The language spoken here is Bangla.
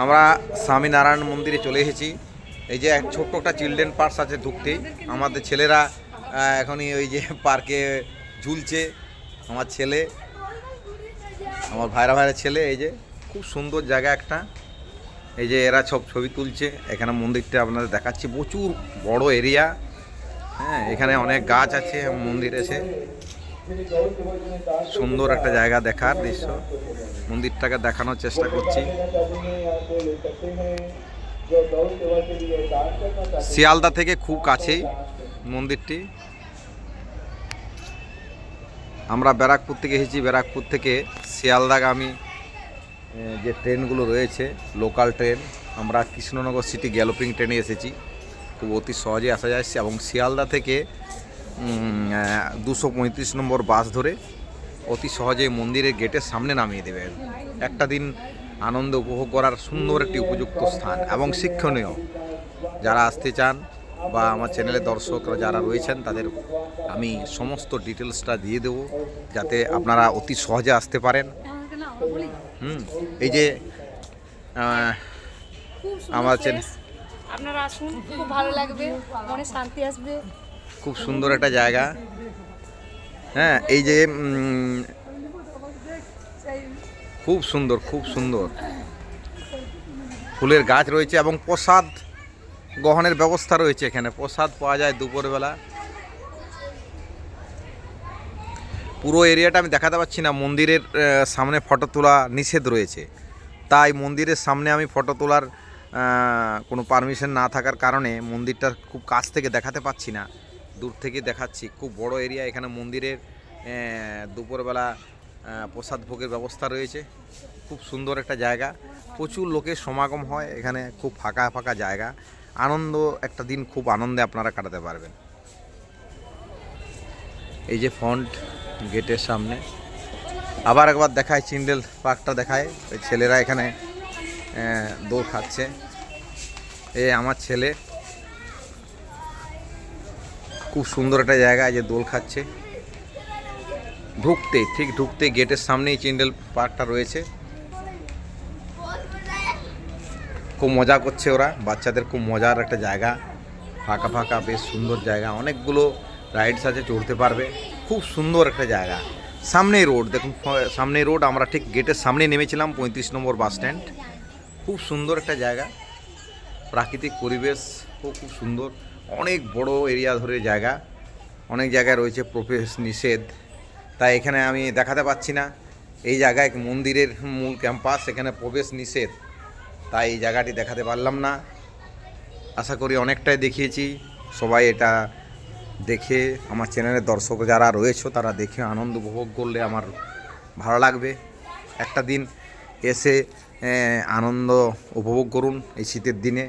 আমরা স্বামীনারায়ণ মন্দিরে চলে এসেছি। এই যে এক ছোট্ট একটা চিলড্রেন পার্ক আছে ঢুকতেই। আমাদের ছেলেরা এখনই ওই যে পার্কে ঝুলছে। আমার ছেলে, আমার ভাইরা ছেলে, এই যে খুব সুন্দর জায়গা একটা। এই যে এরা সব ছবি তুলছে। এখানে মন্দিরটা আপনাদের দেখাচ্ছি, প্রচুর বড় এরিয়া। হ্যাঁ, এখানে অনেক গাছ আছে। মন্দির এসে সুন্দর একটা জায়গা দেখার দৃশ্য, মন্দিরটাকে দেখানোর চেষ্টা করছি। শিয়ালদা থেকে খুব কাছেই মন্দিরটি। আমরা ব্যারাকপুর থেকে এসেছি। ব্যারাকপুর থেকে শিয়ালদাগামী যে ট্রেনগুলো রয়েছে, লোকাল ট্রেন, আমরা কৃষ্ণনগর সিটি গ্যালোপিং ট্রেনে এসেছি। খুব অতি সহজে আসা যায়। এবং শিয়ালদা থেকে 235 নম্বর বাস ধরে অতি সহজে মন্দিরের গেটের সামনে নামিয়ে দেবে। একটা দিন আনন্দ উপভোগ করার সুন্দর একটি উপযুক্ত স্থান এবং শিক্ষণীয়। যারা আসতে চান বা আমার চ্যানেলের দর্শকরা যারা রয়েছেন, তাদের আমি সমস্ত ডিটেলসটা দিয়ে দেবো, যাতে আপনারা অতি সহজে আসতে পারেন। এই যে আমার চ্যানেল, আপনারা আসুন, খুব ভালো লাগবে, মনে শান্তি আসবে। খুব সুন্দর একটা জায়গা। হ্যাঁ, এই যে খুব সুন্দর, খুব সুন্দর ফুলের গাছ রয়েছে এবং প্রসাদ গ্রহণের ব্যবস্থা রয়েছে। এখানে প্রসাদ পাওয়া যায় দুপুরবেলা। পুরো এরিয়াটা আমি দেখাতে পারছি না, মন্দিরের সামনে ফটো তোলা নিষেধ রয়েছে। তাই মন্দিরের সামনে আমি ফটো তোলার কোনো পারমিশন না থাকার কারণে মন্দিরটা খুব কাছ থেকে দেখাতে পাচ্ছি না, দূর থেকে দেখাচ্ছি। খুব বড় এরিয়া। এখানে মন্দিরের দুপুরবেলা প্রসাদ ভোগের ব্যবস্থা রয়েছে। খুব সুন্দর একটা জায়গা, প্রচুর লোকের সমাগম হয় এখানে। খুব ফাঁকা ফাঁকা জায়গা, আনন্দ একটা দিন খুব আনন্দে আপনারা কাটাতে পারবেন। এই যে ফ্রন্ট গেটের সামনে আবার একবার দেখায়, চিলড্রেন পার্কটা দেখায়। ওই ছেলেরা এখানে দৌড় খাচ্ছে। এ আমার ছেলে, খুব সুন্দর একটা জায়গায় যে দোল খাচ্ছে। ঠিক ঢুকতে গেটের সামনেই চিলড্রেন পার্কটা রয়েছে। খুব মজা করছে ওরা, বাচ্চাদের খুব মজার একটা জায়গা। ফাঁকা ফাঁকা, বেশ সুন্দর জায়গা। অনেকগুলো রাইডস আছে, চড়তে পারবে। খুব সুন্দর একটা জায়গা। সামনেই রোড দেখুন, সামনেই রোড। আমরা ঠিক গেটের সামনে নেমেছিলাম, 35 নম্বর বাস স্ট্যান্ড। খুব সুন্দর একটা জায়গা, প্রাকৃতিক পরিবেশ খুব সুন্দর। অনেক বড় এরিয়া ধরে জায়গা, অনেক জায়গায় রয়েছে প্রবেশ নিষেধ, তাই এখানে আমি দেখাতে পাচ্ছি না। এই জায়গায় মন্দিরের মূল ক্যাম্পাস, এখানে প্রবেশ নিষেধ, তাই এই জায়গাটি দেখাতে পারলাম না। আশা করি অনেকটাই দেখিয়েছি। সবাই এটা দেখে, আমার চ্যানেলের দর্শক যারা রয়েছে তারা দেখে আনন্দ উপভোগ করলে আমার ভালো লাগবে। একটা দিন এসে আনন্দ উপভোগ করুন এই শীতের দিনে।